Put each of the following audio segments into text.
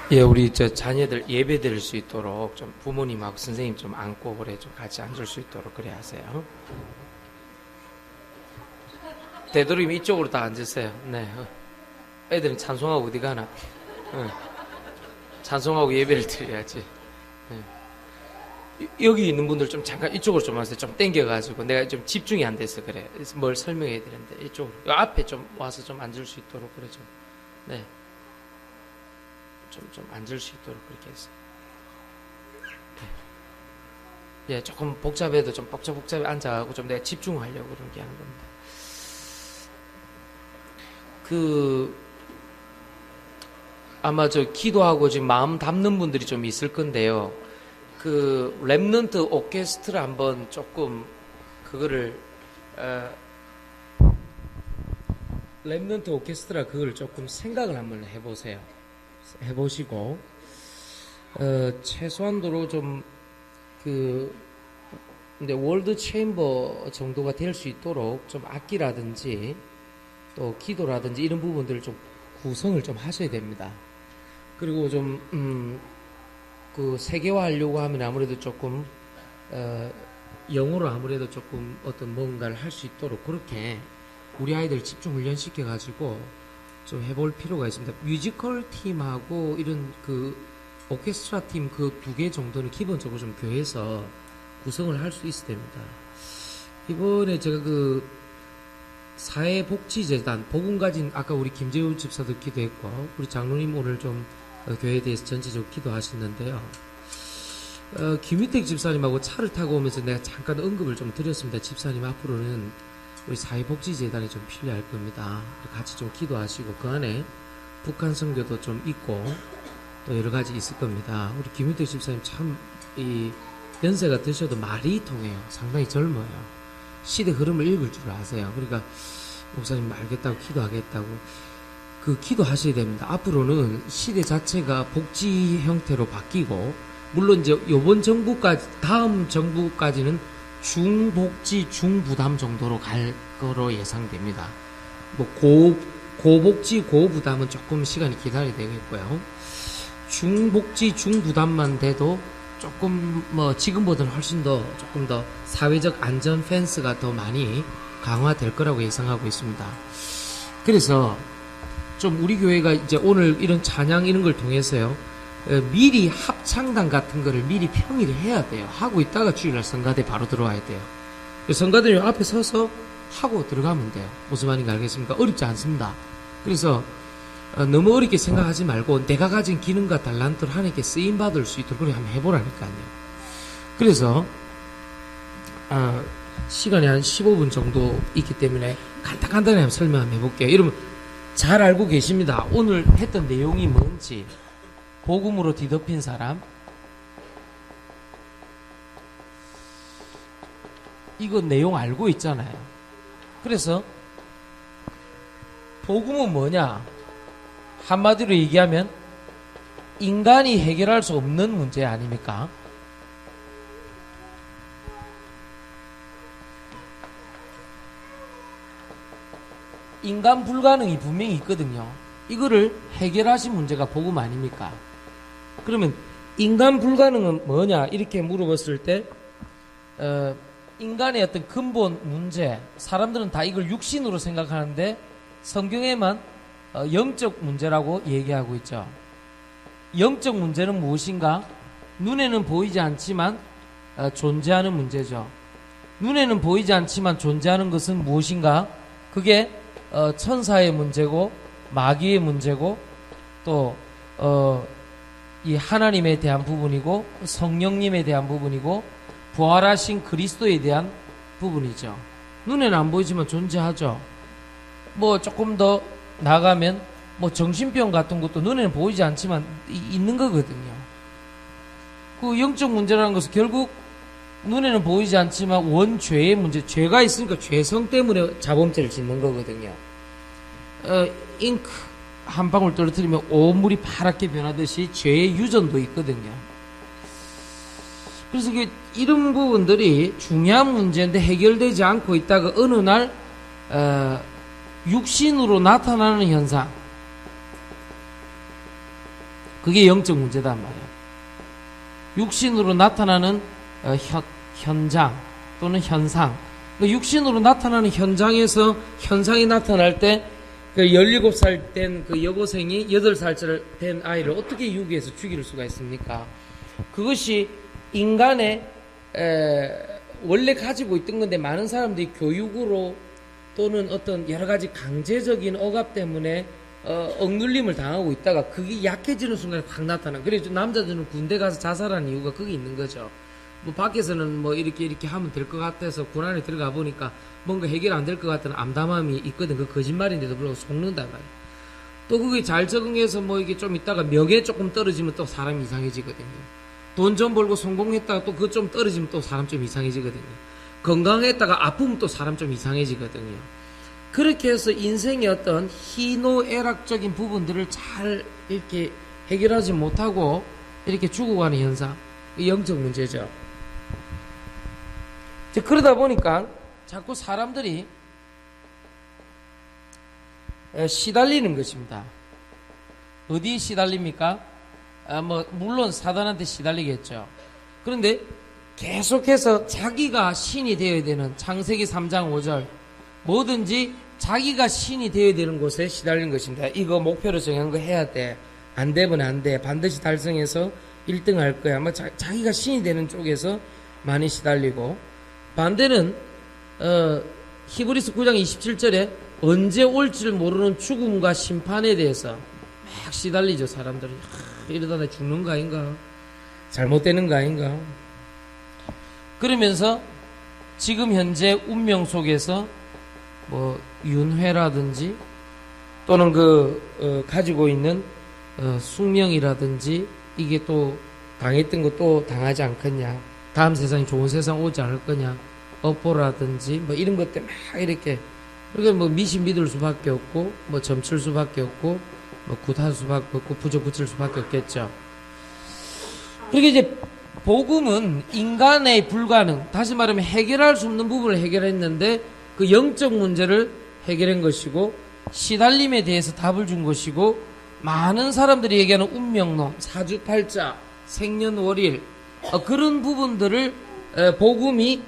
예, 우리 저 자녀들 예배 드릴 수 있도록 좀 부모님하고 선생님 좀 안고 그래 좀 같이 앉을 수 있도록 그래 하세요. 되도록이면 이쪽으로 다 앉으세요. 네. 애들은 찬송하고 어디 가나? 찬송하고 예배를 드려야지. 여기 있는 분들 좀 잠깐 이쪽으로 좀 와서 좀 땡겨가지고 내가 좀 집중이 안 돼서 그래. 뭘 설명해야 되는데 이쪽으로. 요 앞에 좀 와서 좀 앉을 수 있도록 그래 좀. 네. 좀 앉을 수 있도록 그렇게 했어요. 네. 예, 조금 복잡해도 좀 복잡해 앉아가고 좀 내가 집중하려고 그렇게 하는 겁니다. 아마 저 기도하고 지금 마음 담는 분들이 좀 있을 건데요. 랩넌트 오케스트라 한번 조금 그거를 랩넌트 오케스트라 그걸 조금 생각을 한번 해보세요. 해보시고 최소한도로 좀 근데 월드 체인버 정도가 될 수 있도록 좀 악기라든지 또 기도라든지 이런 부분들을 좀 구성을 좀 하셔야 됩니다. 그리고 좀 세계화하려고 하면 아무래도 조금 영어로 아무래도 조금 어떤 뭔가를 할 수 있도록 그렇게 우리 아이들 집중 훈련시켜 가지고 좀 해볼 필요가 있습니다. 뮤지컬 팀하고 이런 오케스트라 팀 그 두 개 정도는 기본적으로 좀 교회에서 구성을 할 수 있어야 됩니다. 이번에 제가 사회복지재단 복음 가진 아까 우리 김재우 집사도 기도했고 우리 장로님 오늘 좀 교회에 대해서 전체적으로 기도하셨는데요. 김유택 집사님하고 차를 타고 오면서 내가 잠깐 언급을 좀 드렸습니다. 집사님 앞으로는 우리 사회복지재단이 좀 필요할 겁니다. 같이 좀 기도하시고 그 안에 북한 선교도 좀 있고 또 여러 가지 있을 겁니다. 우리 김유택 집사님 참 연세가 드셔도 말이 통해요. 상당히 젊어요. 시대 흐름을 읽을 줄 아세요. 그러니까 목사님 알겠다고 기도하겠다고 기도하셔야 됩니다. 앞으로는 시대 자체가 복지 형태로 바뀌고 물론 이제 요번 정부까지 다음 정부까지는 중복지 중부담 정도로 갈 거로 예상됩니다. 고복지 고부담은 조금 시간이 기다려야 되겠고요. 중복지 중부담만 돼도 조금 지금보다는 훨씬 더 조금 더 사회적 안전 펜스가 더 많이 강화될 거라고 예상하고 있습니다. 그래서 좀 우리 교회가 이제 오늘 이런 찬양 이런 걸 통해서요, 미리 합창단 같은 거를 미리 평일에 해야 돼요. 하고 있다가 주일날 성가대 바로 들어와야 돼요. 성가대는 앞에 서서 하고 들어가면 돼요. 무슨 말인지 알겠습니까? 어렵지 않습니다. 그래서 너무 어렵게 생각하지 말고 내가 가진 기능과 달란트를 하나님께 쓰임받을 수 있도록 그렇게 한번 해보라니까요. 그래서 시간이 한 15분 정도 있기 때문에 간단하게 한번 설명 한번 해볼게요. 여러분 잘 알고 계십니다. 오늘 했던 내용이 뭔지. 복음으로 뒤덮인 사람, 이거 내용 알고 있잖아요. 그래서 복음은 뭐냐? 한마디로 얘기하면 인간이 해결할 수 없는 문제 아닙니까? 인간 불가능이 분명히 있거든요. 이거를 해결하신 문제가 복음 아닙니까? 그러면 인간 불가능은 뭐냐? 이렇게 물어봤을 때 인간의 어떤 근본 문제, 사람들은 다 이걸 육신으로 생각하는데 성경에만 영적 문제라고 얘기하고 있죠. 영적 문제는 무엇인가? 눈에는 보이지 않지만 존재하는 문제죠. 눈에는 보이지 않지만 존재하는 것은 무엇인가? 그게 천사의 문제고 마귀의 문제고 또 이 하나님에 대한 부분이고 성령님에 대한 부분이고 부활하신 그리스도에 대한 부분이죠. 눈에는 안 보이지만 존재하죠. 조금 더 나가면 정신병 같은 것도 눈에는 보이지 않지만 있는 거거든요. 그 영적 문제라는 것은 결국 눈에는 보이지 않지만 원죄의 문제, 죄가 있으니까 죄성 때문에 자범죄를 짓는 거거든요. 잉크 한 방울 떨어뜨리면 온 물이 파랗게 변하듯이 죄의 유전도 있거든요. 그래서 이런 부분들이 중요한 문제인데 해결되지 않고 있다가 어느 날 육신으로 나타나는 현상, 그게 영적 문제단 말이에요. 육신으로 나타나는 현장 또는 현상. 육신으로 나타나는 현장에서 현상이 나타날 때 그 17살 된 그 여고생이 8살 된 아이를 어떻게 유기해서 죽일 수가 있습니까? 그것이 인간의 원래 가지고 있던 건데 많은 사람들이 교육으로 또는 어떤 여러 가지 강제적인 억압 때문에 억눌림을 당하고 있다가 그게 약해지는 순간에 확 나타나. 그래서 남자들은 군대 가서 자살하는 이유가 그게 있는 거죠. 뭐 밖에서는 뭐 이렇게 하면 될 것 같아서 군 안에 들어가 보니까 뭔가 해결 안 될 것 같다는 암담함이 있거든. 그 거짓말인데도 불구하고 속는단 말이야. 또 그게 잘 적응해서 뭐 이게 좀 있다가 명예 조금 떨어지면 또 사람이 이상해지거든요. 돈 좀 벌고 성공했다가 또 그거 좀 떨어지면 또 사람 좀 이상해지거든요. 건강했다가 아프면 또 사람 좀 이상해지거든요. 그렇게 해서 인생의 어떤 희노애락적인 부분들을 잘 이렇게 해결하지 못하고 이렇게 죽어가는 현상, 영적 문제죠. 그러다 보니까 자꾸 사람들이 시달리는 것입니다. 어디에 시달립니까? 물론 사단한테 시달리겠죠. 그런데 계속해서 자기가 신이 되어야 되는 창세기 3장 5절 뭐든지 자기가 신이 되어야 되는 곳에 시달리는 것입니다. 이거 목표로 정한 거 해야 돼. 안 되면 안 돼. 반드시 달성해서 1등 할 거야. 자기가 신이 되는 쪽에서 많이 시달리고, 반대는 히브리서 9장 27절에 언제 올지를 모르는 죽음과 심판에 대해서 막 시달리죠. 사람들이 이러다 나 죽는 거 아닌가, 잘못되는 거 아닌가. 그러면서 지금 현재 운명 속에서 뭐 윤회라든지 또는 가지고 있는 숙명이라든지 이게 또 당했던 거 또 당하지 않겠냐, 다음 세상이 좋은 세상 오지 않을 거냐, 업보라든지 뭐 이런 것들 막 이렇게, 그러니까 뭐 미신 믿을 수밖에 없고 뭐 점칠 수밖에 없고 뭐 굿할 수밖에 없고 부적 붙일 수밖에 없겠죠. 그렇게 이제 복음은 인간의 불가능, 다시 말하면 해결할 수 없는 부분을 해결했는데 그 영적 문제를 해결한 것이고, 시달림에 대해서 답을 준 것이고, 많은 사람들이 얘기하는 운명론, 사주팔자, 생년월일, 그런 부분들을 복음이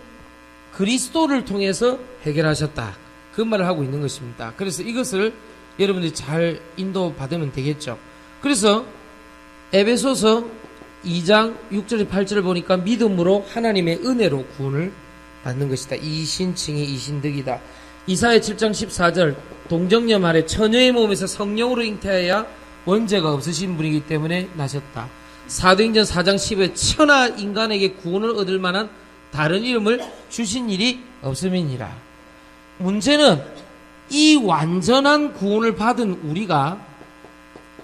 그리스도를 통해서 해결하셨다, 그 말을 하고 있는 것입니다. 그래서 이것을 여러분들이 잘 인도받으면 되겠죠. 그래서 에베소서 2장 6절 8절을 보니까 믿음으로 하나님의 은혜로 구원을 받는 것이다. 이신칭이 이신득이다. 이사야 7장 14절 동정녀 말에 처녀의 몸에서 성령으로 잉태하여 원죄가 없으신 분이기 때문에 나셨다. 사도행전 4장 10에 천하 인간에게 구원을 얻을 만한 다른 이름을 주신 일이 없음이니라. 문제는 이 완전한 구원을 받은 우리가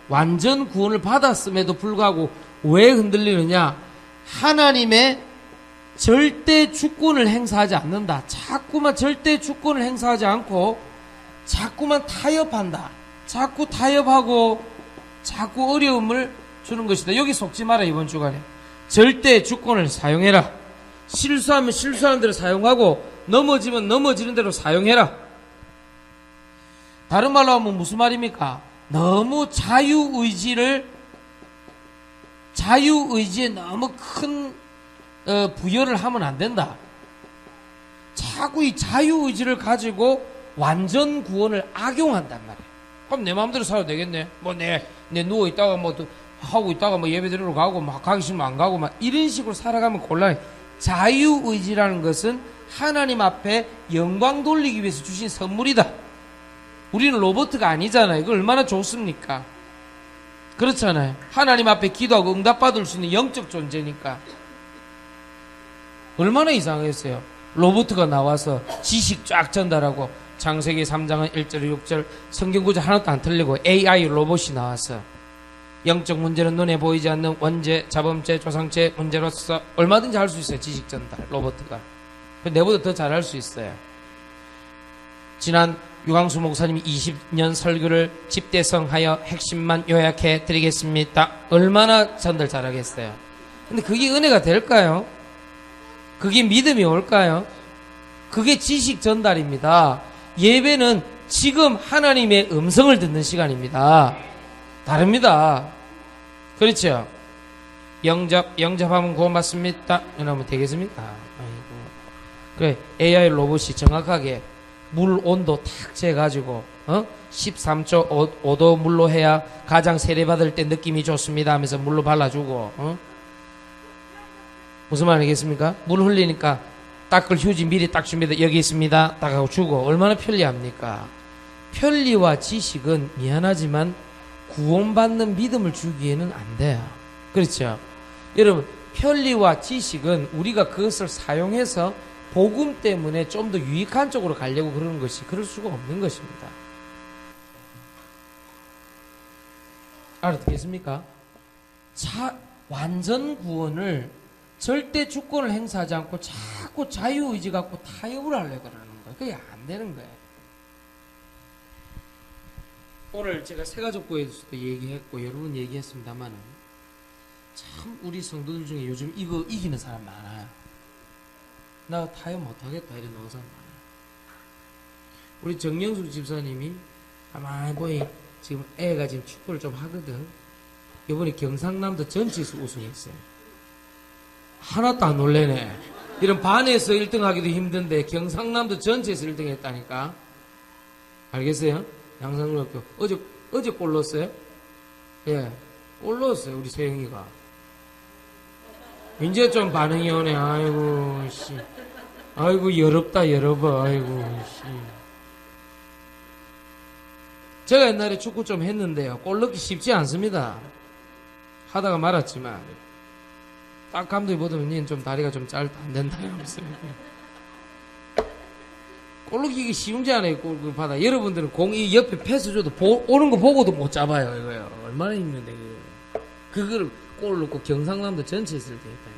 완전 구원을 받았음에도 불구하고 왜 흔들리느냐? 하나님의 절대 주권을 행사하지 않는다. 자꾸만 절대 주권을 행사하지 않고 자꾸만 타협한다. 자꾸 타협하고 자꾸 어려움을 주는 것이다. 여기 속지 마라. 이번 주간에 절대 주권을 사용해라. 실수하면 실수하는 대로 사용하고 넘어지면 넘어지는 대로 사용해라. 다른 말로 하면 무슨 말입니까? 너무 자유의지에 너무 큰 부여를 하면 안 된다. 자꾸 이 자유의지를 가지고 완전 구원을 악용한단 말이에요. 그럼 내 마음대로 살아도 되겠네. 내 누워있다가 하고 있다가 예배 드리러 가고 가기 싫으면 안 가고 이런 식으로 살아가면 곤란해. 자유의지라는 것은 하나님 앞에 영광 돌리기 위해서 주신 선물이다. 우리는 로봇가 아니잖아요. 이거 얼마나 좋습니까? 그렇잖아요. 하나님 앞에 기도하고 응답받을 수 있는 영적 존재니까. 얼마나 이상했어요. 로봇가 나와서 지식 쫙 전달하고 창세기 3장은 1절 6절 성경 구절 하나도 안 틀리고 AI 로봇이 나와서 영적 문제는 눈에 보이지 않는 원죄, 자범죄, 조상죄 문제로서 얼마든지 할 수 있어요. 지식 전달 로봇가. 내보다 더 잘할 수 있어요. 지난 유광수 목사님이 20년 설교를 집대성하여 핵심만 요약해 드리겠습니다. 얼마나 전달 잘하겠어요. 근데 그게 은혜가 될까요? 그게 믿음이 올까요? 그게 지식 전달입니다. 예배는 지금 하나님의 음성을 듣는 시간입니다. 다릅니다. 그렇죠. 영접하면 구원받습니다. 이러면 되겠습니까? 아이고. 그래, AI 로봇이 정확하게 물 온도 탁 재가지고, 13.5도 물로 해야 가장 세례받을 때 느낌이 좋습니다 하면서 물로 발라주고, 무슨 말 알겠습니까? 물 흘리니까 닦을 휴지 미리 딱 줍니다. 여기 있습니다. 딱 하고 주고. 얼마나 편리합니까? 편리와 지식은 미안하지만 구원받는 믿음을 주기에는 안 돼요. 그렇죠? 여러분, 편리와 지식은 우리가 그것을 사용해서 복음 때문에 좀 더 유익한 쪽으로 가려고 그러는 것이 그럴 수가 없는 것입니다. 알아듣겠습니까? 완전 구원을 절대 주권을 행사하지 않고 자꾸 자유의지 갖고 타협을 하려고 그러는 거예요. 그게 안 되는 거예요. 오늘 제가 세가족부에서도 얘기했고 여러 번 얘기했습니다만은 참 우리 성도들 중에 요즘 이거 이기는 사람 많아요. 나 타협 못하겠다 이런 사람 많아요. 우리 정영숙 집사님이 가만히 보니 지금 애가 지금 축구를 좀 하거든. 이번에 경상남도 전체에서 우승했어요. 하나도 안 놀래네. 이런 반에서 1등 하기도 힘든데 경상남도 전체에서 1등 했다니까. 알겠어요? 양산중학교 어제 골 넣었어요? 예, 골 넣었어요 우리 세영이가. 이제 좀 반응이 오네. 아이고 씨, 아이고 여럽다 여러워. 아이고 씨. 제가 옛날에 축구 좀 했는데요, 골 넣기 쉽지 않습니다. 하다가 말았지만 딱 감독이 보더니 니는 좀 다리가 좀 짧다 안 된다 이러면서. 골 넣기 쉬운 지 않아요. 골 받아. 여러분들은 공이 옆에 패스 줘도 오는 거 보고도 못 잡아요. 이거요. 얼마나 힘든데 그거를 골 넣고 경상남도 전체에서 이렇게 했다니까.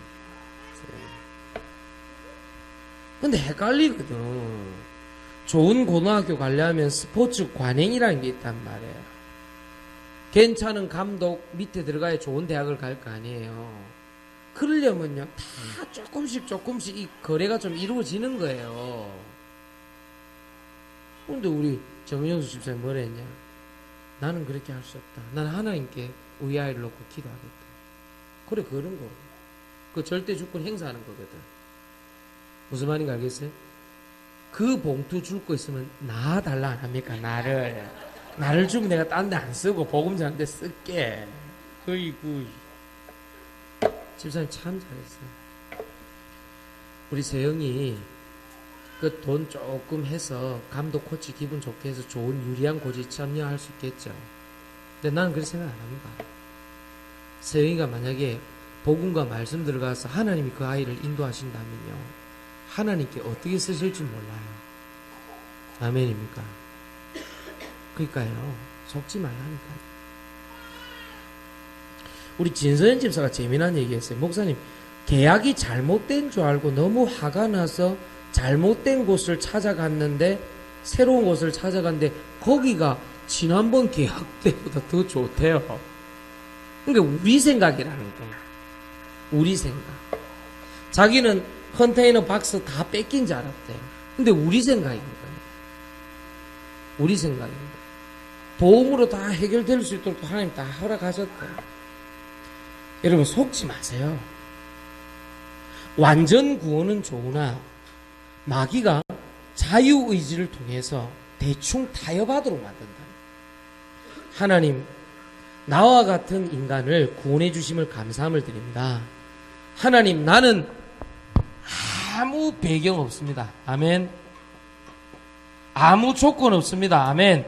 근데 헷갈리거든. 좋은 고등학교 가려면 스포츠 관행이라는 게 있단 말이에요. 괜찮은 감독 밑에 들어가야 좋은 대학을 갈 거 아니에요. 그러려면요 다 조금씩 이 거래가 좀 이루어지는 거예요. 근데 우리 정영수 집사님 뭐라 했냐? 나는 그렇게 할 수 없다. 나는 하나님께 의아를 놓고 기도하겠다. 그래, 그런 거. 그 절대 주권 행사하는 거거든. 무슨 말인가 알겠어요? 그 봉투 줄 거 있으면 나 달라 안 합니까? 나를 주면 내가 딴 데 안 쓰고 복음 전하는 데 쓸게. 어이구. 집사님 참 잘했어요. 우리 세영이 그 돈 조금 해서 감독 코치 기분 좋게 해서 좋은 유리한 고지 참여할 수 있겠죠. 근데 나는 그렇게 생각 안 합니다. 세영이가 만약에 복음과 말씀 들어가서 하나님이 그 아이를 인도하신다면요, 하나님께 어떻게 쓰실지 몰라요. 아멘입니까? 그러니까요, 속지 말라니까요. 우리 진서연 집사가 재미난 얘기했어요. 목사님, 계약이 잘못된 줄 알고 너무 화가 나서 잘못된 곳을 찾아갔는데, 새로운 곳을 찾아갔는데 거기가 지난번 계약 때보다 더 좋대요. 그러니까 우리 생각이라는 거예요. 우리 생각. 자기는 컨테이너 박스 다 뺏긴 줄 알았대요. 근데 우리 생각인 거예요. 우리 생각입니다. 도움으로 다 해결될 수 있도록 하나님 다 허락하셨대요. 여러분 속지 마세요. 완전 구원은 좋으나 마귀가 자유의지를 통해서 대충 타협하도록 만든다. 하나님, 나와 같은 인간을 구원해 주심을 감사함을 드립니다. 하나님, 나는 아무 배경 없습니다. 아멘. 아무 조건 없습니다. 아멘.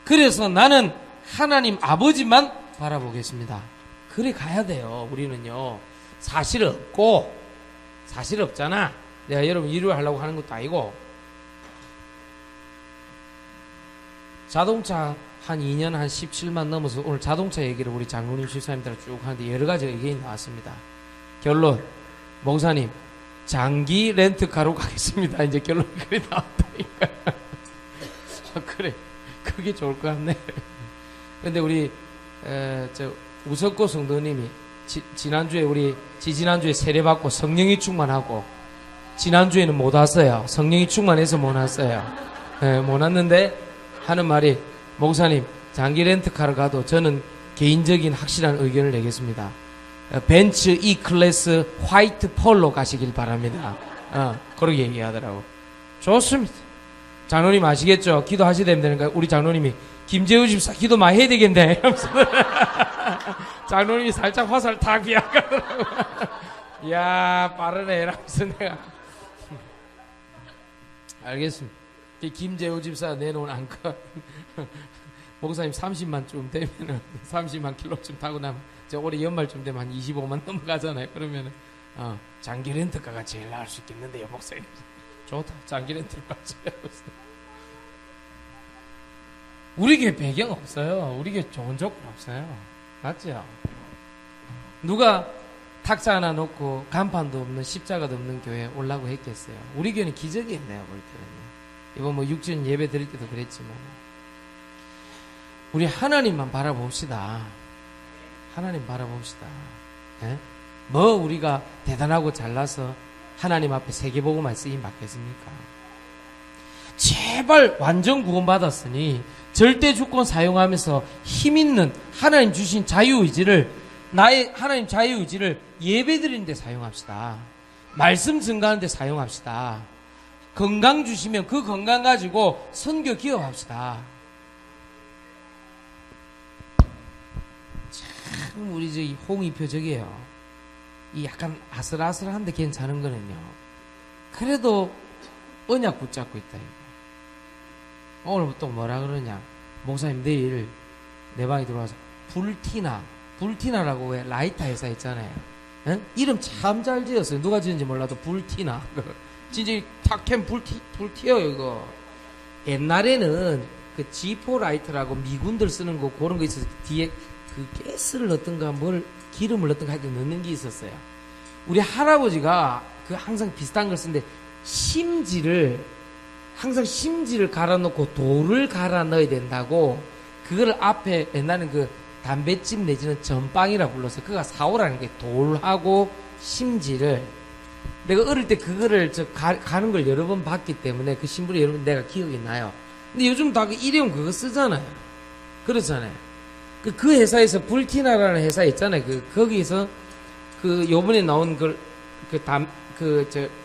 그래서 나는 하나님 아버지만 바라보겠습니다. 그래 가야 돼요. 우리는요, 사실 없고, 사실 없잖아. 내가 여러분 일을 하려고 하는 것도 아니고. 자동차 한 2년 한 17만 넘어서 오늘 자동차 얘기를 우리 장로님 실사님들 쭉 하는데 여러 가지 의견이 나왔습니다. 결론, 목사님 장기 렌트카로 가겠습니다. 이제 결론이 그래 나왔다니까. 그래, 그게 좋을 것 같네. 근데 우리 저 우석고 성도님이 지난주에 우리 지난주에 세례받고 성령이 충만하고 지난주에는 못 왔어요. 성령이 충만해서 못 왔어요. 못 왔는데 하는 말이, 목사님 장기 렌트카를 가도 저는 개인적인 확실한 의견을 내겠습니다. 벤츠 E클래스 화이트 폴로 가시길 바랍니다. 그렇게 얘기하더라고. 좋습니다. 장로님 아시겠죠? 기도하시야 되니까 우리 장로님이 김재우 집사 기도 많이 해야 되겠네. 장로님이 살짝 화살 탁 기약하더라고. 이야 빠르네 이러면서 내가 알겠습니다. 김재우 집사 내놓은 안건 목사님 30만쯤 되면은 30만 킬로쯤 타고 나면 올해 연말쯤 되면 한 25만 넘어가잖아요. 그러면은 장기 렌트카가 제일 나을 수 있겠는데요, 목사님. 좋다. 장기 렌트카까지. 우리 교회 배경 없어요. 우리 교회 좋은 조건 없어요. 맞죠? 누가 탁자 하나 놓고 간판도 없는 십자가도 없는 교회에 오려고 했겠어요. 우리 교회는 기적이었네요, 볼 때는. 이번 뭐 6주년 예배 드릴 때도 그랬지만 우리 하나님만 바라봅시다. 하나님 바라봅시다. 예? 뭐 우리가 대단하고 잘나서 하나님 앞에 세계복음만 쓰임 받겠습니까? 제발 완전 구원받았으니 절대 주권 사용하면서 힘있는 하나님 주신 자유의지를 나의 하나님 자유의지를 예배드리는 데 사용합시다. 말씀 증가하는 데 사용합시다. 건강 주시면 그 건강 가지고 선교 기업합시다. 참 우리 저기 홍의표적이에요. 이 약간 아슬아슬한데 괜찮은 거는요. 그래도 언약 붙잡고 있다. 이거. 오늘 또 뭐라 그러냐. 목사님 내일 내 방에 들어와서 불티나라고 왜 라이터 회사 있잖아요. 응? 이름 참 잘 지었어요. 누가 지은지 몰라도 불티나. 진짜 탁캠 불티어요 이거. 옛날에는 그 G4 라이터라고 미군들 쓰는 거 그런 거 있어서 뒤에 그 가스를 넣던가 뭘 기름을 넣던가 하여튼 넣는 게 있었어요. 우리 할아버지가 그 항상 비슷한 걸 쓰는데 항상 심지를 갈아 놓고 돌을 갈아 넣어야 된다고 그거를 앞에 옛날에는 그 담뱃집 내지는 전빵이라 불렀어요. 그가 사오라는 게 돌하고 심지를 내가 어릴 때 그거를 가는 걸 여러 번 봤기 때문에 그 신부를 여러 번 내가 기억이 나요. 근데 요즘 다 그 일회용 그거 쓰잖아요. 그렇잖아요. 그 회사에서 불티나라는 회사 있잖아요. 거기서 요번에 나온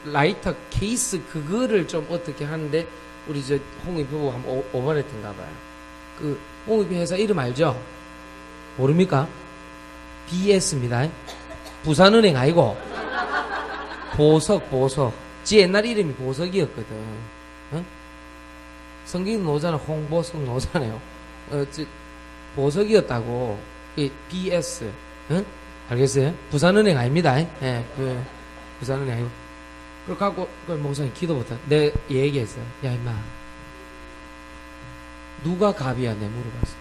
라이터 케이스 그거를 좀 어떻게 하는데 우리 홍의표 보고 한번 오버했던가 봐요. 홍의표 회사 이름 알죠? 모릅니까? BS입니다. 부산은행 아니고 보석. 지 옛날 이름이 보석이었거든. 어? 성경 노자는 홍보석 노자네요. 보석이었다고. BS. 응? 알겠어요? 부산은행 아닙니다. 예, 부산은행 아니고. 그렇게 하고, 목사님 기도부터. 내 얘기했어. 야, 임마. 누가 갑이야? 내 물어봤어.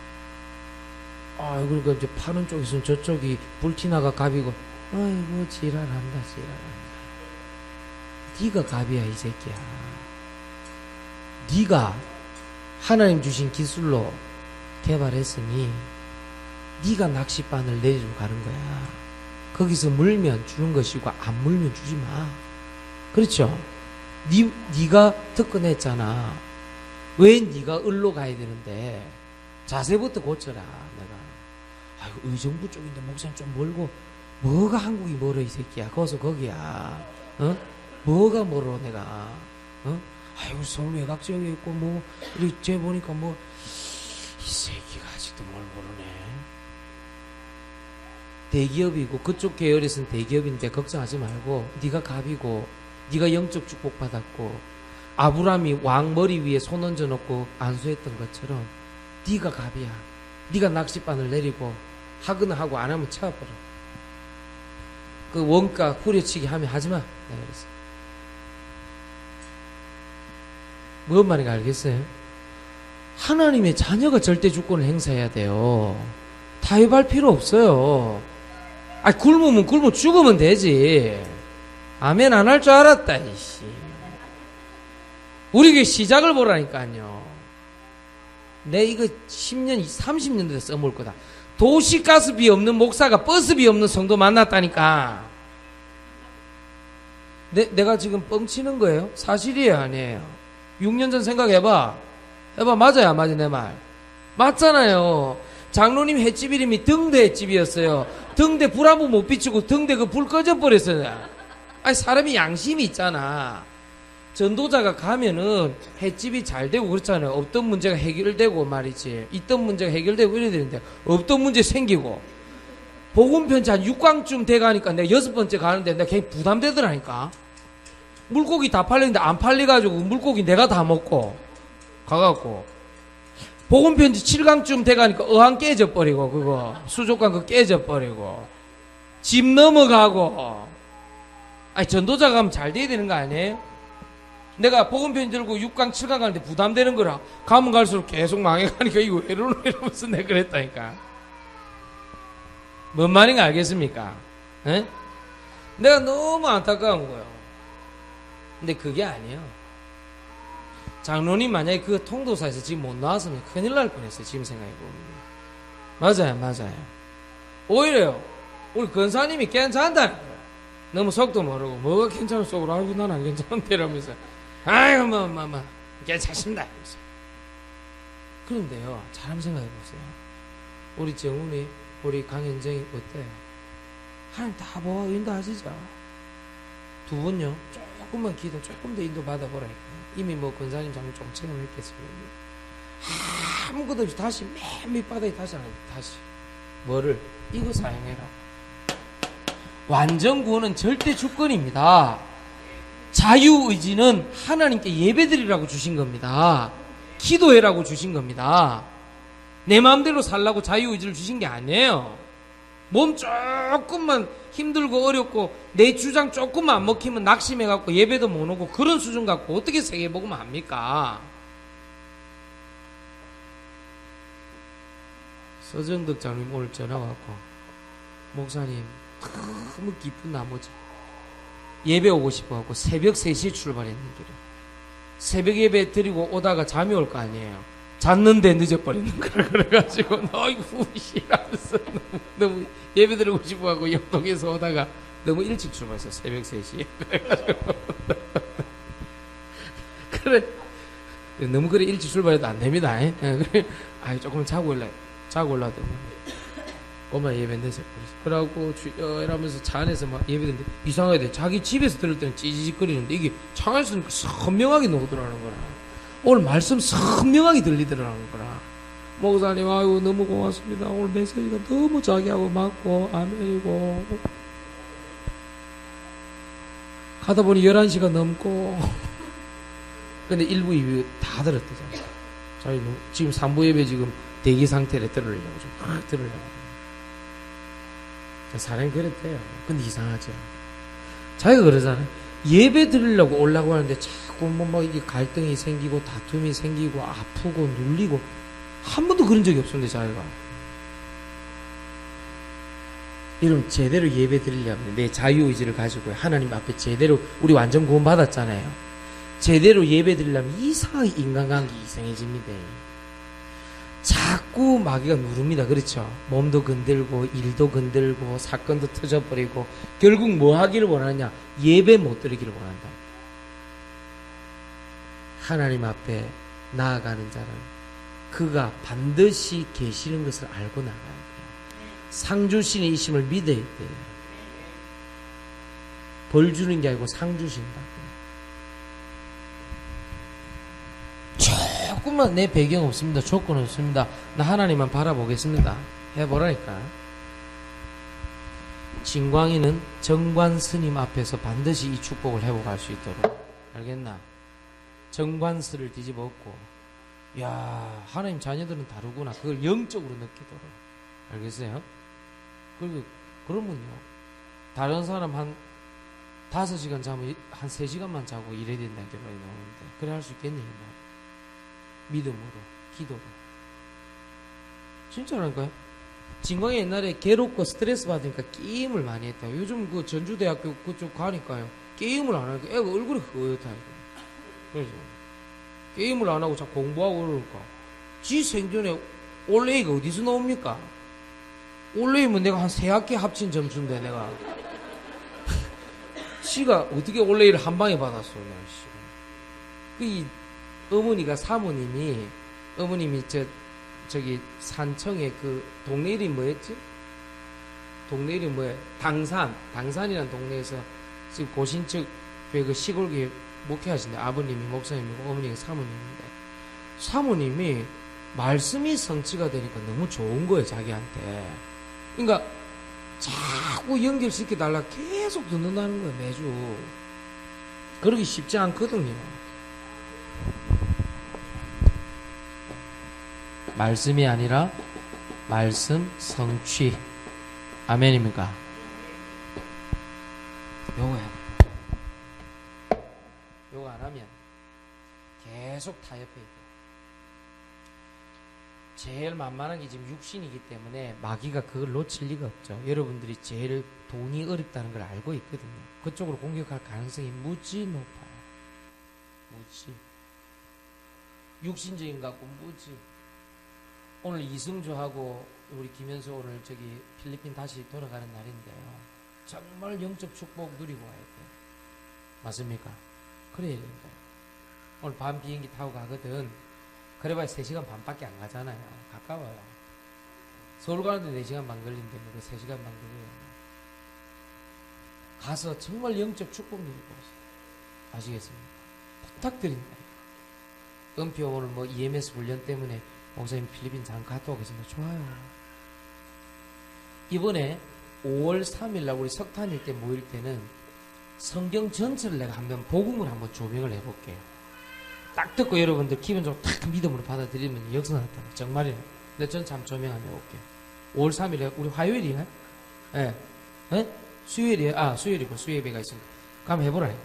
그러니까 이제 파는 쪽에서는 저쪽이 불티나가 갑이고, 아이고, 지랄한다. 네가 갑이야, 이 새끼야. 네가 하나님 주신 기술로 개발했으니 네가 낚싯바늘 내리러 가는 거야. 거기서 물면 주는 것이고 안 물면 주지 마. 그렇죠? 네가 특권했잖아. 왜 네가 을로 가야 되는데 자세부터 고쳐라. 내가 의정부 쪽인데 목사님 좀 멀고 뭐가 한국이 멀어 이 새끼야. 거기서 거기야. 어? 뭐가 멀어 내가. 어? 서울 외곽 지역에 있고 뭐 우리 쟤 보니까 뭐 이 새끼가 아직도 뭘 모르네. 대기업이고 그쪽 계열에서는 대기업인데 걱정하지 말고 네가 갑이고 네가 영적 축복 받았고 아브라함이 왕 머리 위에 손 얹어 놓고 안수했던 것처럼 네가 갑이야. 네가 낚싯바늘 내리고 하거나 하고 안 하면 쳐버려. 그 원가 후려치기 하면 하지마. 내가 그랬어. 뭔 말인가 알겠어요? 하나님의 자녀가 절대 주권을 행사해야 돼요. 타협할 필요 없어요. 굶으면 굶어 죽으면 되지. 아멘 안 할 줄 알았다, 이씨. 우리 교회 시작을 보라니까요. 내 이거 10년, 30년 돼서 써먹을 거다. 도시가스비 없는 목사가 버스비 없는 성도 만났다니까. 내가 지금 뻥치는 거예요? 사실이에요, 아니에요? 6년 전 생각해봐. 맞아요, 안 맞아, 내 말? 맞잖아요. 장로님 횟집 이름이 등대 횟집이었어요. 등대 불 한 번 못 비추고 등대 그 불 꺼져버렸어요. 아니, 사람이 양심이 있잖아. 전도자가 가면은 횟집이 잘 되고 그렇잖아요. 없던 문제가 해결되고 말이지. 있던 문제가 해결되고 이래야 되는데 없던 문제 생기고. 복음편지 한 6강쯤 돼가니까 내가 6번째 가는데 내가 괜히 부담되더라니까. 물고기 다 팔렸는데 안 팔려가지고 물고기 내가 다 먹고 가갖고. 복음편지 7강쯤 돼가니까 어항 깨져버리고 그거 수족관 그거 깨져버리고 집 넘어가고. 아니, 전도자 가면 잘 돼야 되는 거 아니에요? 내가 복음편 들고 6강 7강 가는데 부담되는 거라. 가면 갈수록 계속 망해가니까 이거 왜 이러노 이러면서 내가 그랬다니까. 뭔 말인가 알겠습니까? 에? 내가 너무 안타까운 거예요. 근데 그게 아니에요. 장로님 만약에 그 통도사에서 지금 못 나왔으면 큰일 날 뻔했어요. 지금 생각해보면. 맞아요. 오히려요, 우리 권사님이 괜찮다는 거예요. 너무 속도 모르고 뭐가 괜찮을 속으로 알고 난 안 괜찮은데 이러면서 아이고 뭐 괜찮습니다. 그런데요, 잘 한번 생각해보세요. 우리 정훈이, 우리 강현정이 어때요? 하나님 다 보아 인도하시죠. 두 분요, 조금만 기도 조금 더 인도 받아보라니까. 이미 뭐 권사님 장로 좀 체험했겠습니다. 아무것도 없이 다시 맨 밑바닥에 다시 뭐를 이거 사용해라. 완전 구원은 절대 주권입니다. 자유의지는 하나님께 예배드리라고 주신 겁니다. 기도해라고 주신 겁니다. 내 마음대로 살라고 자유의지를 주신 게 아니에요. 몸 조금만 힘들고 어렵고 내 주장 조금만 안 먹히면 낙심해갖고 예배도 못 오고 그런 수준 갖고 어떻게 세계복음 합니까? 서정덕 장님 오늘 전화 왔고, 목사님 너무 기쁜 나머지 예배 오고 싶어갖고 새벽 3시에 출발했는데 새벽 예배 드리고 오다가 잠이 올 거 아니에요. 잤는데 늦어버리는 거라. 그래가지고 너무 후시라면서 너무 예배 드리고 싶어갖고 영동에서 오다가 너무 일찍 출발했어. 새벽 3시에. 그래가지고 그래 너무 그래 일찍 출발해도 안 됩니다. 그래 조금 자고 올라도 엄마 예배 늦어. 그러고 이러면서 차 안에서 막 예배 드는데 이상하게 자기 집에서 들을 때는 찌직거리는데 이게 차 안에서 선명하게 나오더라는 거라. 오늘 말씀 선명하게 들리더라는 거라. 목사님 아이고 너무 고맙습니다. 오늘 메시지가 너무 자기하고 맞고 아멘이고. 가다 보니 11시가 넘고 근데 1부 2부 다 들었대잖아. 지금 3부 예배 지금 대기 상태를 들으려고 좀 들으려고. 사람이 그랬대요. 근데 이상하죠. 자기가 그러잖아요. 예배 드리려고 오려고 하는데 자꾸 막 이게 갈등이 생기고 다툼이 생기고 아프고 눌리고 한 번도 그런 적이 없었는데 자기가. 이러면 제대로 예배 드리려면 내 자유의지를 가지고 하나님 앞에 제대로 우리 완전 구원 받았잖아요. 제대로 예배 드리려면 이상하게 인간관계 이상해집니다. 자꾸 마귀가 누릅니다. 그렇죠? 몸도 건들고 일도 건들고 사건도 터져버리고 결국 뭐 하기를 원하냐? 예배 못 드리기를 원한다. 하나님 앞에 나아가는 자는 그가 반드시 계시는 것을 알고 나가야 돼요. 상 주시는 이심을 믿어야 돼요. 벌 주는 게 아니고 상 주신다. 조금만 내 배경 없습니다. 조건 없습니다. 나 하나님만 바라보겠습니다. 해보라니까. 진광이는 정관 스님 앞에서 반드시 이 축복을 회복할 수 있도록. 알겠나? 정관스를 뒤집어 엎고, 야, 하나님 자녀들은 다르구나. 그걸 영적으로 느끼도록. 알겠어요? 그리고 그러면요, 다른 사람 한 5시간 자면 한 3시간만 자고 일해야 된다는 결론이 나오는데 그래 할 수 있겠니? 믿음으로, 기도로. 진짜라니까요. 진광이 옛날에 괴롭고 스트레스 받으니까 게임을 많이 했다. 요즘 그 전주대학교 그쪽 가니까요, 게임을 안 하니까 애가 얼굴이 허옇다. 그래서 게임을 안 하고 자꾸 공부하고 그러니까 지 생전에 올레이가 어디서 나옵니까? 올레이면 내가 한 3학기 합친 점수인데 내가 지가 어떻게 올레이를 한 방에 받았어. 그 어머니가 사모님이 저기 산청에 그 동네 이름이 뭐였지? 동네 이름이 뭐예요? 당산이라는 동네에서 지금 고신측 교회 그 시골교회 목회하신데 아버님이 목사님이고 어머니가 사모님인데 사모님이 말씀이 성취가 되니까 너무 좋은 거예요, 자기한테. 그러니까 자꾸 연결시켜 달라 계속 듣는다는 거예요, 매주. 그러기 쉽지 않거든요. 말씀이 아니라 말씀 성취. 아멘입니까? 요거 안 하면 계속 타협해야 돼요. 제일 만만한 게 지금 육신이기 때문에 마귀가 그걸 놓칠 리가 없죠. 여러분들이 제일 돈이 어렵다는 걸 알고 있거든요. 그쪽으로 공격할 가능성이 무지 높아요. 무지. 육신적인 것 같고 무지. 오늘 이승주하고 우리 김현수 오늘 저기 필리핀 다시 돌아가는 날인데요. 정말 영적 축복 누리고 와야 돼요. 맞습니까? 그래야 된다. 오늘 밤 비행기 타고 가거든. 그래봐야 3시간 반밖에 안 가잖아요. 가까워요. 서울 가는데 4시간 반 걸린데 뭐 3시간 반 걸려요. 가서 정말 영적 축복 누리고 오세요. 아시겠습니까? 부탁드린다. 은표 오늘 뭐 EMS 훈련 때문에 목사님 필리핀 잠깐 갔다 오겠습니다. 좋아요. 이번에 5월 3일날 우리 석탄일 때 모일 때는 성경 전체를 내가 한번 복음을 한번 조명을 해볼게요. 딱 듣고 여러분들 기분 좋고 딱 믿음으로 받아들이면 역사나타나. 정말이에요. 근데 전체 한번 조명 한번 해볼게요. 5월 3일에 우리 화요일이에요? 예. 네? 수요일이에요? 아, 수요일이고 수요예배가 있습니다. 그럼 해보라니까.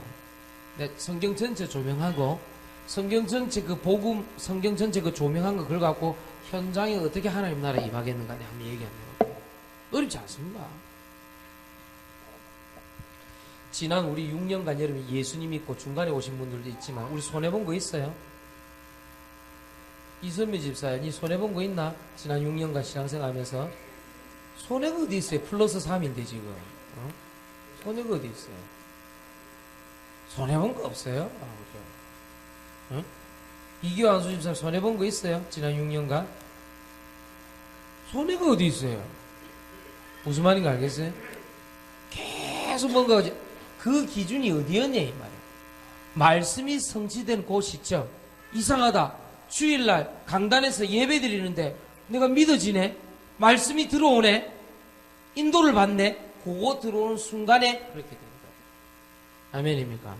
네, 성경 전체 조명하고 성경 전체 그 복음, 성경 전체 그 조명한 거 그걸 갖고 현장에 어떻게 하나님 나라에 임하겠는가 내가 한번 얘기 한번 해볼게요. 어렵지 않습니다. 지난 우리 6년간 여러분 예수님 믿고 중간에 오신 분들도 있지만 우리 손해본 거 있어요? 이선미 집사야, 니 손해본 거 있나? 지난 6년간 신앙생활 하면서 손해가 어디 있어요? 플러스 3인데 지금 어? 손해가 어디 있어요? 손해본 거 없어요? 아, 그죠? 어? 이기환 수집사 손해본 거 있어요? 지난 6년간? 손해가 어디 있어요? 무슨 말인가 알겠어요? 계속 뭔가 그 기준이 어디였냐 이 말이에요. 말씀이 성취된 그 시점. 이상하다. 주일날 강단에서 예배 드리는데 내가 믿어지네. 말씀이 들어오네. 인도를 받네. 그거 들어오는 순간에 그렇게 됩니다. 아멘입니까?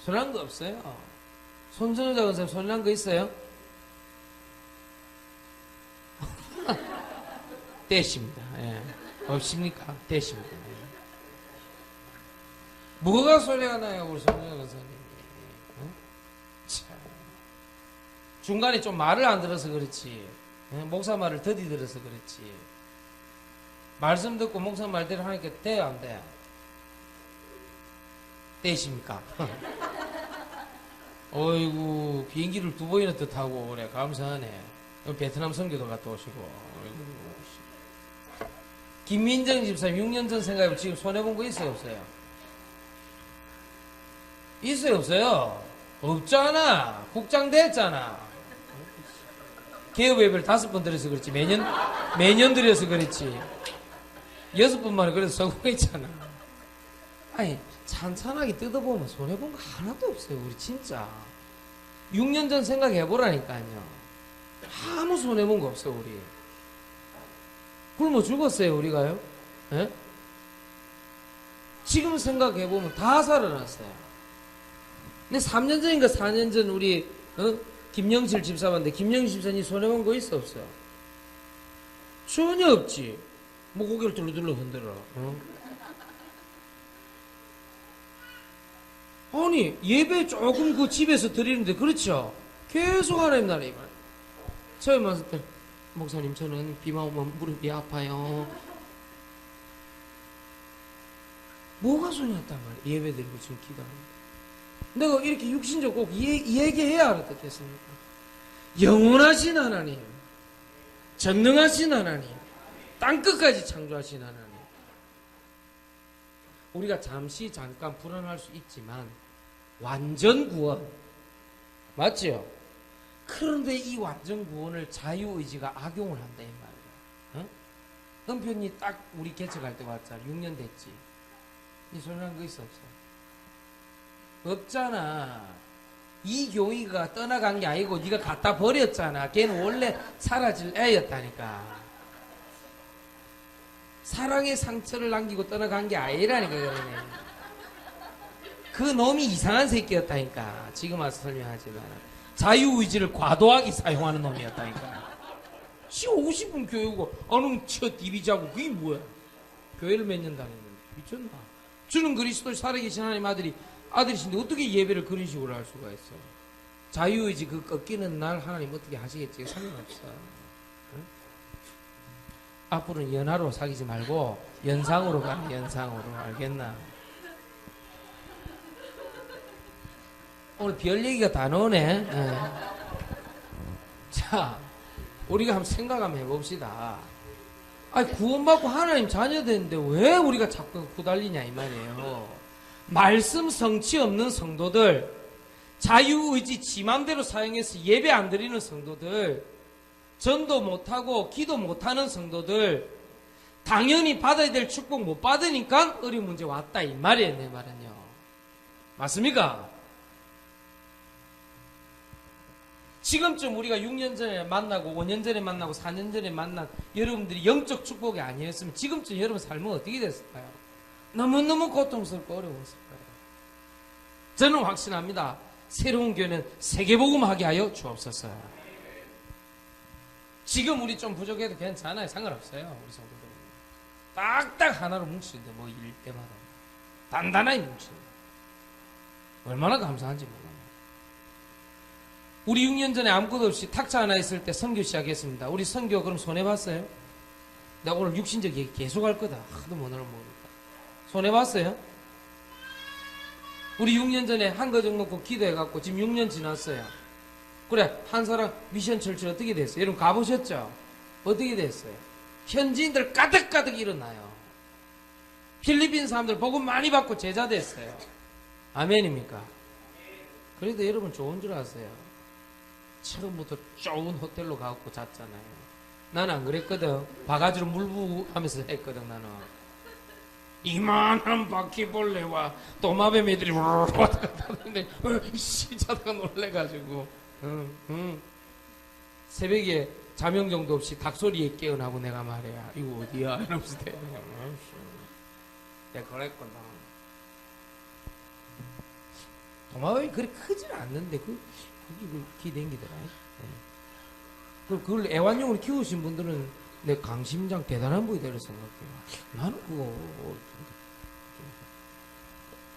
손한 거 없어요. 손전을 잡은 사람 손난 거 있어요? 떼십니다. 예. 없습니까? 떼십니다. 예. 뭐가 소리가 나요, 우리 손전을 선생님? 어? 중간에 좀 말을 안 들어서 그렇지. 예? 목사 말을 더디 들어서 그렇지. 말씀 듣고 목사 말대로 하니까 돼요, 안 돼요? 떼십니까? 어이구, 비행기를 2번이나 또 타고, 그래, 감사하네. 베트남 선교도 갔다 오시고. 어이구. 김민정 집사님, 6년 전 생각해보면 지금 손해본 거 있어요, 없어요? 있어요, 없어요? 없잖아. 국장 됐잖아. 개업 예배를 5번 드려서 그렇지. 매년 드려서 그렇지. 6번 만에 그래서 성공했잖아. 아니, 찬찬하게 뜯어보면 손해본 거 하나도 없어요, 우리 진짜. 6년 전 생각해보라니까요. 아무 손해본 거 없어, 우리. 굶어 죽었어요, 우리가요? 예? 지금 생각해보면 다 살아났어요. 근데 3년 전인가 4년 전 우리, 김영실 집사반데, 김영실 집사님 손해본 거 있어, 없어요? 전혀 없지. 뭐 고개를 둘러둘러 흔들어. 아니, 예배 조금 그 집에서 드리는데, 그렇죠? 계속 하나님 나라 이 말. 처음 왔을 때, 목사님, 저는 비만 오면 무릎이 아파요. 뭐가 손해였단 말이야? 예배 드리고 지금 기도하는데. 내가 이렇게 육신적 꼭 얘기해야 알아듣겠습니까? 영원하신 하나님, 전능하신 하나님, 땅끝까지 창조하신 하나님. 우리가 잠깐 불안할 수 있지만 완전 구원 맞죠? 그런데 이 완전 구원을 자유의지가 악용을 한다 이 말이야. 어? 은편이 딱 우리 개척할 때 왔잖아. 6년 됐지. 이 소리한 거 있어 없어? 없잖아. 이 교회가 떠나간 게 아니고 네가 갖다 버렸잖아. 걔는 원래 사라질 애였다니까. 사랑의 상처를 남기고 떠나간 게 아니라니까. 그러네. 그 놈이 이상한 새끼였다니까. 지금 와서 설명하지만 자유의지를 과도하게 사용하는 놈이었다니까. 지 오고 싶은 교회고 어느 쳐 디비자고 그게 뭐야. 교회를 몇 년 다녔는데 미쳤나. 주는 그리스도 살아계신 하나님 아들이신데 어떻게 예배를 그런 식으로 할 수가 있어. 자유의지 그 꺾이는 날 하나님 어떻게 하시겠지. 상관없어. 응? 앞으로는 연하로 사귀지 말고 연상으로 가는 연상으로. 알겠나. 오늘 별 얘기가 다 나오네. 네. 자, 우리가 한번 생각 한번 해봅시다. 아니, 구원받고 하나님 자녀 되는데 왜 우리가 자꾸 후달리냐 이 말이에요. 말씀 성취 없는 성도들, 자유의지 지 맘대로 사용해서 예배 안 드리는 성도들, 전도 못하고 기도 못하는 성도들, 당연히 받아야 될 축복 못 받으니까 어려운 문제 왔다 이 말이에요. 내 말은요. 맞습니까? 지금쯤 우리가 6년 전에 만나고 5년 전에 만나고 4년 전에 만난 여러분들이 영적 축복이 아니었으면 지금쯤 여러분 삶은 어떻게 됐을까요? 너무너무 고통스럽고 어려웠을 거예요. 저는 확신합니다. 새로운 교회는 세계복음하게 하여 주옵소서. 지금 우리 좀 부족해도 괜찮아요. 상관없어요. 우리 성도들 딱딱 하나로 뭉치는데 뭐 일 때마다 단단하게 뭉치는데 얼마나 감사한지 몰라요. 우리 6년 전에 아무것도 없이 탁자 하나 있을 때 선교 시작했습니다. 우리 선교 그럼 손해봤어요? 내가 오늘 육신적 얘기 계속 할 거다. 하도 오늘은 모르니까. 손해봤어요? 우리 6년 전에 한 거정 놓고 기도해갖고 지금 6년 지났어요. 그래, 한 사람 미션 철치 어떻게 됐어요? 여러분 가보셨죠? 어떻게 됐어요? 현지인들 가득가득 일어나요. 필리핀 사람들 복음 많이 받고 제자 됐어요. 아멘입니까? 그래도 여러분 좋은 줄 아세요? 처음부터 좋은 호텔로 가고 잤잖아요. 나는 안 그랬거든. 바가지로 물 부고 하면서 했거든. 나는 이만한 바퀴벌레와 도마뱀 애들이 왔다 갔다 하는데 자다가 놀래가지고 새벽에 자명정도 없이 닭소리에 깨어나고 내가 말이야 이거 어디야 이러면서 내가 그랬거든. 도마뱀이 그렇게 크지는 않는데 그걸 기댕기더라. 네. 그걸 애완용으로 키우신 분들은 내 강심장 대단한 분이 되려 생각해요. 나는 그거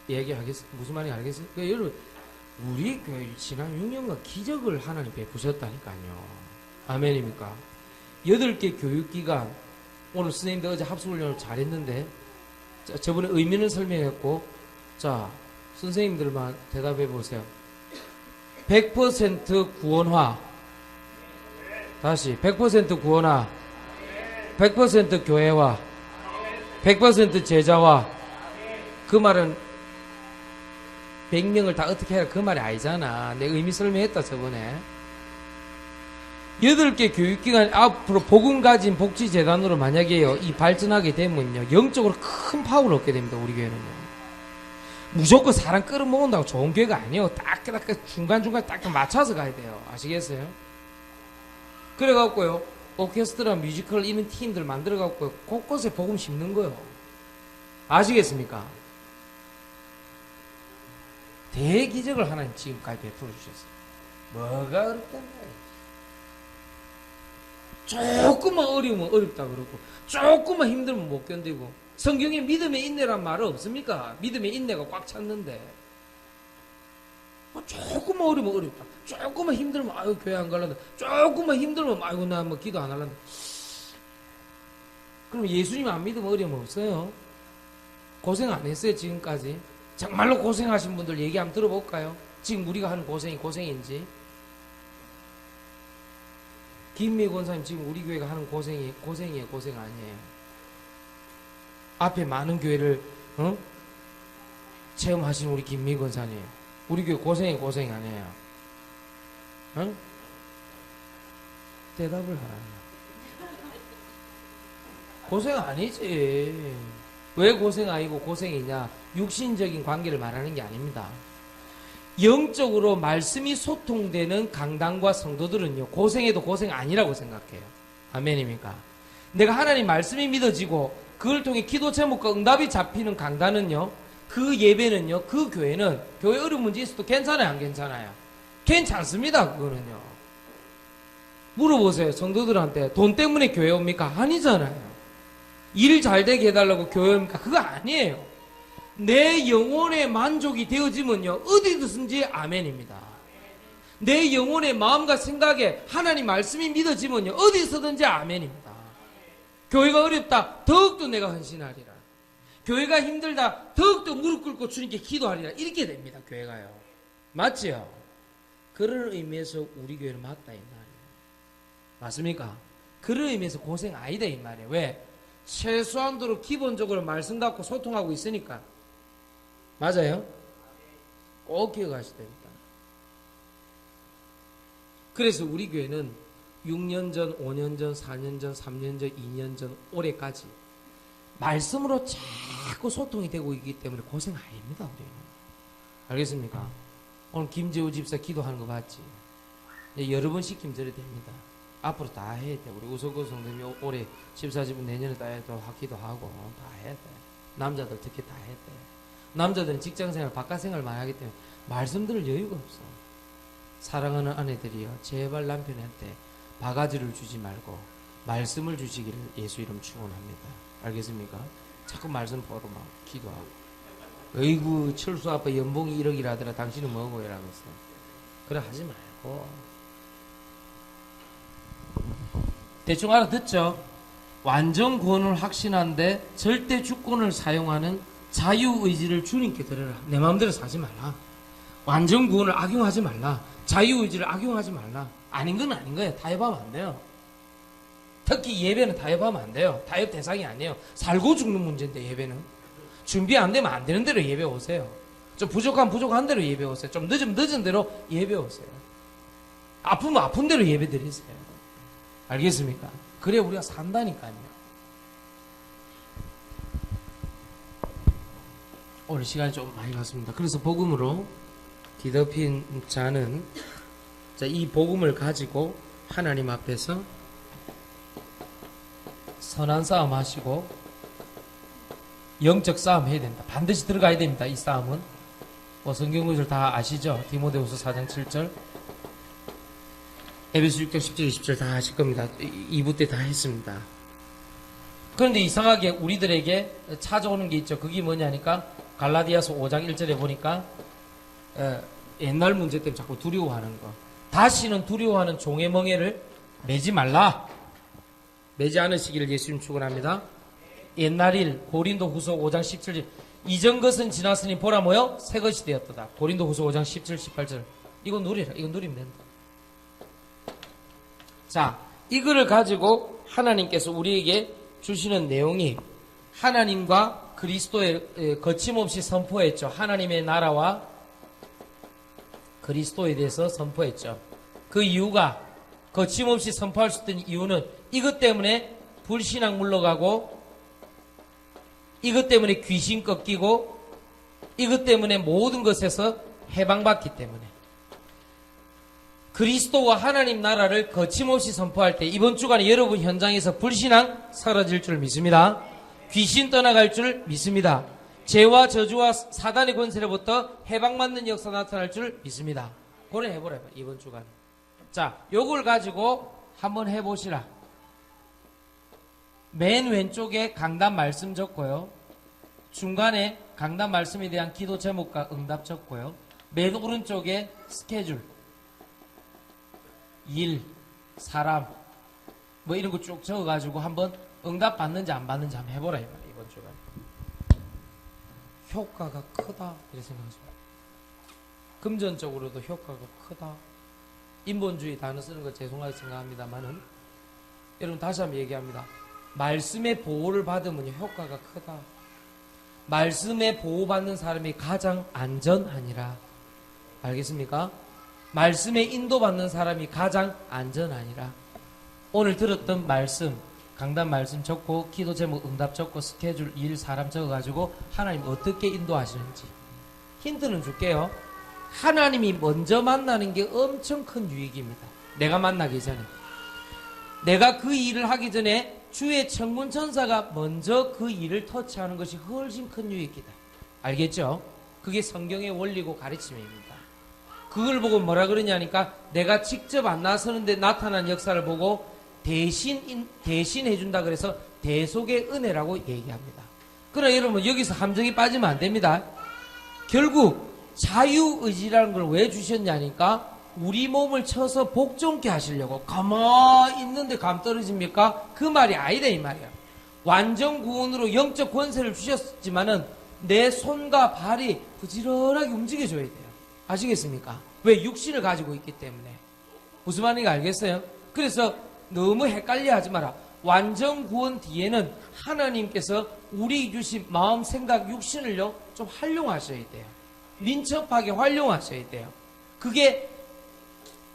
얘기하겠어. 무슨 말인지 알겠어요? 그러니까 여러분 우리 교회 지난 6년간 기적을 하나님 베푸셨다니까요. 아멘입니까? 8개 교육기관 오늘 선생님들 어제 합숙훈련을 잘했는데 저번에 의미는 설명했고 자 선생님들만 대답해 보세요. 100% 구원화. 다시 100% 구원화. 100% 교회화. 100% 제자화. 그 말은 100명을 다 어떻게 해라 그 말이 아니잖아. 내가 의미 설명했다 저번에. 8개 교육기관 앞으로 복음 가진 복지재단으로 만약에요 이 발전하게 되면요 영적으로 큰 파워를 얻게 됩니다. 우리 교회는요. 무조건 사람 끌어모은다고 좋은 교회가 아니에요. 딱 중간중간 딱 맞춰서 가야 돼요. 아시겠어요? 그래갖고요 오케스트라 뮤지컬 이런 팀들 만들어갖고 곳곳에 복음 심는 거예요. 아시겠습니까? 대기적을 하나님 지금까지 베풀어 주셨어요. 뭐가 어렵단 말이에요. 조금만 어려우면 어렵다 그러고 조금만 힘들면 못 견디고 성경에 믿음의 인내란 말은 없습니까? 믿음의 인내가 꽉 찼는데 조금만 어려우면 어렵다. 조금만 힘들면 아유 교회 안 갈란다. 조금만 힘들면 아이고 나 뭐 기도 안 할란다. 그럼 예수님 안 믿으면 어려움 없어요? 고생 안 했어요 지금까지? 정말로 고생하신 분들 얘기 한번 들어볼까요? 지금 우리가 하는 고생이 고생인지. 김미 권사님 지금 우리 교회가 하는 고생이 고생이에요 고생 아니에요? 앞에 많은 교회를 체험하신 우리 김미 권사님 우리 교회 고생이 고생 아니에요? 대답을 하라. 고생 아니지. 왜 고생 아니고 고생이냐? 육신적인 관계를 말하는 게 아닙니다. 영적으로 말씀이 소통되는 강단과 성도들은요, 고생해도 고생 아니라고 생각해요. 아멘입니까? 내가 하나님 말씀이 믿어지고 그걸 통해 기도 제목과 응답이 잡히는 강단은요, 그 예배는요, 그 교회는 교회 어려운 문제 있어도 괜찮아요, 안 괜찮아요? 괜찮습니다. 그거는요. 물어보세요. 성도들한테 돈 때문에 교회 옵니까? 아니잖아요. 일 잘 되게 해달라고 교회 옵니까? 그거 아니에요. 내 영혼의 만족이 되어지면요, 어디든지 아멘입니다. 내 영혼의 마음과 생각에 하나님 말씀이 믿어지면요, 어디서든지 아멘입니다. 교회가 어렵다, 더욱더 내가 헌신하리라. 교회가 힘들다, 더욱더 무릎 꿇고 주님께 기도하리라. 이렇게 됩니다. 교회가요. 맞지요? 그런 의미에서 우리 교회는 맞다 이 말이에요. 맞습니까? 그런 의미에서 고생 아니다 이 말이에요. 왜? 최소한도로 기본적으로 말씀 갖고 소통하고 있으니까. 맞아요? 꼭 기억하셔야 됩니다. 그래서 우리 교회는 6년 전, 5년 전, 4년 전, 3년 전, 2년 전, 올해까지 말씀으로 자꾸 소통이 되고 있기 때문에 고생 아닙니다. 우리는. 알겠습니까? 오늘 김재우 집사 기도하는 거 봤지? 여러 번 시키면 저래 됩니다. 앞으로 다 해야 돼. 우리 우석구 성도님이 올해 집사집은 내년에 다 해도 기도하고 다 해야 돼. 남자들 특히 다 해야 돼. 남자들은 직장생활, 바깥생활 많이 하기 때문에 말씀 들을 여유가 없어. 사랑하는 아내들이요, 제발 남편한테 바가지를 주지 말고 말씀을 주시기를 예수 이름 축원합니다. 알겠습니까? 자꾸 말씀 보러 막 기도하고, 어이구 철수 아빠 연봉이 1억이라더라 당신은 뭐고 이러면서 그래 하지 말고. 대충 알아듣죠? 완전 구원을 확신한데 절대 주권을 사용하는 자유의지를 주님께 드려라. 내 마음대로 사지 말라. 완전 구원을 악용하지 말라. 자유의지를 악용하지 말라. 아닌 건 아닌 거예요. 타협하면 안 돼요. 특히 예배는 타협하면 안 돼요. 타협 대상이 아니에요. 살고 죽는 문제인데 예배는. 준비 안 되면 안 되는 대로 예배 오세요. 좀 부족한 대로 예배 오세요. 좀 늦은 대로 예배 오세요. 아프면 아픈 대로 예배 드리세요. 알겠습니까? 그래 우리가 산다니까요. 오늘 시간이 좀 많이 갔습니다. 그래서 복음으로 뒤덮인 자는, 자, 이 복음을 가지고 하나님 앞에서 선한 싸움 하시고 영적 싸움 해야 된다. 반드시 들어가야 됩니다. 이 싸움은 성경 구절 다 아시죠? 디모데후서 4장 7절, 에베소 6장 10절 20절 다 하실 겁니다. 2부 때 다 했습니다. 그런데 이상하게 우리들에게 찾아오는 게 있죠. 그게 뭐냐니까 갈라디아서 5장 1절에 보니까 옛날 문제 때문에 자꾸 두려워하는 거. 다시는 두려워하는 종의 멍에를 매지 말라. 매지 않으시기를 예수님 축원합니다. 옛날 일 고린도 후서 5장 17절, 이전 것은 지났으니 보라 뭐요? 새 것이 되었도다. 고린도 후서 5장 17, 18절. 이거 누리라. 이거 누리면 된다. 자, 이거를 가지고 하나님께서 우리에게 주시는 내용이 하나님과 그리스도의 거침없이 선포했죠. 하나님의 나라와 그리스도에 대해서 선포했죠. 그 이유가, 거침없이 선포할 수 있던 이유는 이것 때문에 불신앙 물러가고, 이것 때문에 귀신 꺾이고, 이것 때문에 모든 것에서 해방받기 때문에. 그리스도와 하나님 나라를 거침없이 선포할 때 이번 주간에 여러분 현장에서 불신앙 사라질 줄 믿습니다. 귀신 떠나갈 줄 믿습니다. 죄와 저주와 사단의 권세로부터 해방받는 역사 나타날 줄 믿습니다. 그래 해보라 이번 주간에. 자, 요걸 가지고 한번 해보시라. 맨 왼쪽에 강단 말씀 적고요, 중간에 강단 말씀에 대한 기도 제목과 응답 적고요, 맨 오른쪽에 스케줄, 일, 사람 뭐 이런 거 쭉 적어가지고 한번 응답 받는지 안 받는지 한번 해보라 이번 주간. 효과가 크다 이렇게 생각하십니다. 금전적으로도 효과가 크다. 인본주의 단어 쓰는 거 죄송하게 생각합니다만은 여러분 다시 한번 얘기합니다. 말씀의 보호를 받으면 효과가 크다. 말씀의 보호받는 사람이 가장 안전하니라. 알겠습니까? 말씀에 인도받는 사람이 가장 안전하니라. 오늘 들었던 말씀, 강단 말씀 적고 기도 제목 응답 적고 스케줄 일 사람 적어가지고 하나님 어떻게 인도하시는지 힌트는 줄게요. 하나님이 먼저 만나는 게 엄청 큰 유익입니다. 내가 만나기 전에, 내가 그 일을 하기 전에 주의 천군 천사가 먼저 그 일을 터치하는 것이 훨씬 큰 유익이다. 알겠죠? 그게 성경의 원리고 가르침입니다. 그걸 보고 뭐라 그러냐니까 내가 직접 안 나서는데 나타난 역사를 보고 대신 해준다 그래서 대속의 은혜라고 얘기합니다. 그러나 여러분 여기서 함정이 빠지면 안 됩니다. 결국 자유의지라는 걸 왜 주셨냐니까 우리 몸을 쳐서 복종케 하시려고. 가만히 있는데 감 떨어집니까? 그 말이 아니다 이 말이야. 완전 구원으로 영적 권세를 주셨지만은 내 손과 발이 부지런하게 움직여줘야 돼요. 아시겠습니까? 왜? 육신을 가지고 있기 때문에. 무슨 말인지 알겠어요? 그래서 너무 헷갈려 하지 마라. 완전 구원 뒤에는 하나님께서 우리 주신 마음, 생각, 육신을요 좀 활용하셔야 돼요. 민첩하게 활용하셔야 돼요. 그게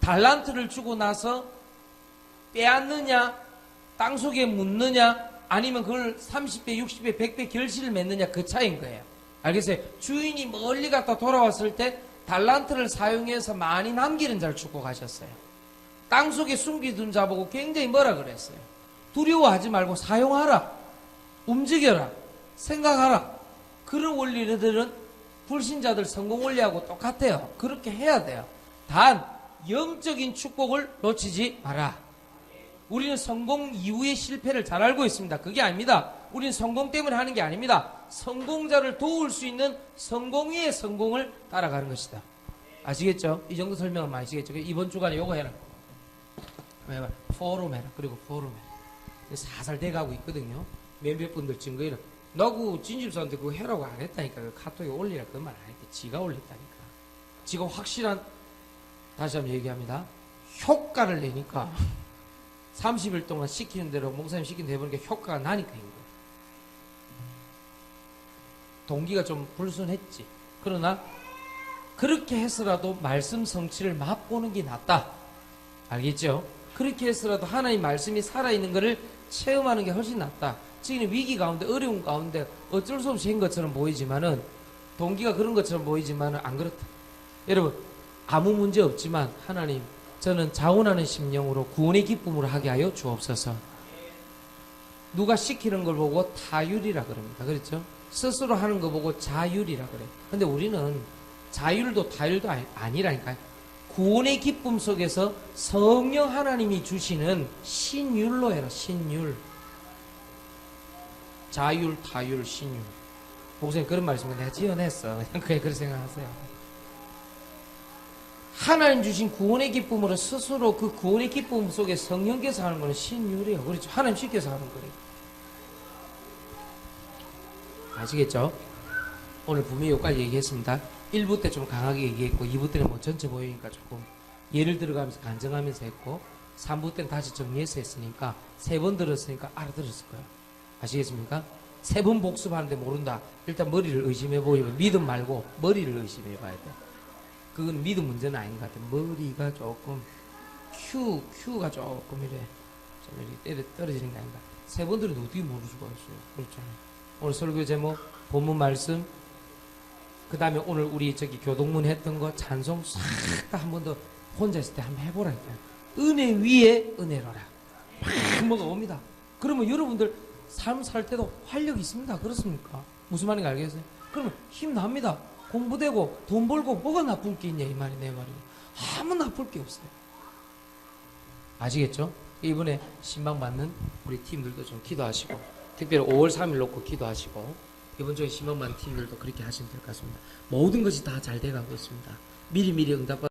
달란트를 주고 나서 빼앗느냐, 땅속에 묻느냐, 아니면 그걸 30배, 60배, 100배 결실을 맺느냐, 그 차이인 거예요. 알겠어요? 주인이 멀리 갔다 돌아왔을 때 달란트를 사용해서 많이 남기는 자를 주고 가셨어요. 땅속에 숨기둔 자 보고 굉장히 뭐라 그랬어요? 두려워하지 말고 사용하라, 움직여라, 생각하라. 그런 원리들은 불신자들 성공 원리하고 똑같아요. 그렇게 해야 돼요. 단 영적인 축복을 놓치지 마라. 우리는 성공 이후의 실패를 잘 알고 있습니다. 그게 아닙니다. 우리는 성공 때문에 하는 게 아닙니다. 성공자를 도울 수 있는 성공 위의 성공을 따라가는 것이다. 아시겠죠? 이 정도 설명은 아시겠죠? 이번 주간에 요거 해라. 해봐. 포럼 해라. 그리고 포럼 해라. 살살 돼가고 있거든요. 몇몇 분들 증거이라. 나 그 진집사한테 그거 해라고 안 했다니까. 그 카톡에 올리라 그 말 안 했대. 지가 올렸다니까. 지가 확실한, 다시 한번 얘기합니다. 효과를 내니까 30일 동안 시키는 대로 목사님 시키는 대로 해보니까 효과가 나니까 인 거예요. 동기가 좀 불순했지. 그러나 그렇게 해서라도 말씀 성취를 맛보는 게 낫다. 알겠죠? 그렇게 해서라도 하나님 말씀이 살아있는 것을 체험하는 게 훨씬 낫다. 지금 위기 가운데, 어려운 가운데 어쩔 수 없이 한 것처럼 보이지만은, 동기가 그런 것처럼 보이지만은 안 그렇다. 여러분, 아무 문제 없지만 하나님, 저는 자원하는 심령으로 구원의 기쁨으로 하게 하여 주옵소서. 누가 시키는 걸 보고 타율이라 그럽니다. 그렇죠? 스스로 하는 거 보고 자율이라 그래. 근데 우리는 자율도 타율도 아니라니까요. 구원의 기쁨 속에서 성령 하나님이 주시는 신율로 해라. 신율. 자율, 타율, 신율. 목사님 그런 말씀을 내가 지어냈어. 그냥 그렇게 생각하세요. 하나님 주신 구원의 기쁨으로 스스로 그 구원의 기쁨 속에 성령께서 하는 거는 신율이에요. 그렇죠? 하나님 시켜서 하는 거예요. 아시겠죠? 오늘 분명히 여기까지 얘기했습니다. 1부 때 좀 강하게 얘기했고 2부 때는 뭐 전체 보이니까 조금 예를 들어가면서 간증하면서 했고 3부 때는 다시 정리해서 했으니까 3번 들었으니까 알아들었을 거예요. 아시겠습니까? 3번 복습하는데 모른다. 일단 머리를 의심해 보이면 믿음 말고 머리를 의심해 봐야 돼. 그건 믿음 문제는 아닌 것 같아요. 머리가 조금 큐가 조금 이래 좀 이렇게 떨어지는 게 아닌가. 3번 들은 어떻게 모를 수가 있어요. 그렇잖아요. 오늘 설교 제목 본문 말씀 그 다음에 오늘 우리 교동문 했던 거 찬송 싹 다 한 번 더 혼자 있을 때 한번 해보라니까요. 은혜 위에 은혜로라. 막 뭐가 옵니다. 그러면 여러분들 삶 살 때도 활력이 있습니다. 그렇습니까? 무슨 말인지 알겠어요? 그러면 힘납니다. 공부되고 돈 벌고 뭐가 나쁠 게 있냐 이 말이 내 말이에요. 아무 나쁠 게 없어요. 아시겠죠? 이번에 신방 받는 우리 팀들도 좀 기도하시고 특별히 5월 3일 놓고 기도하시고 이번 주에 신방 받는 팀들도 그렇게 하시면 될 것 같습니다. 모든 것이 다 잘 돼가고 있습니다. 미리미리 응답받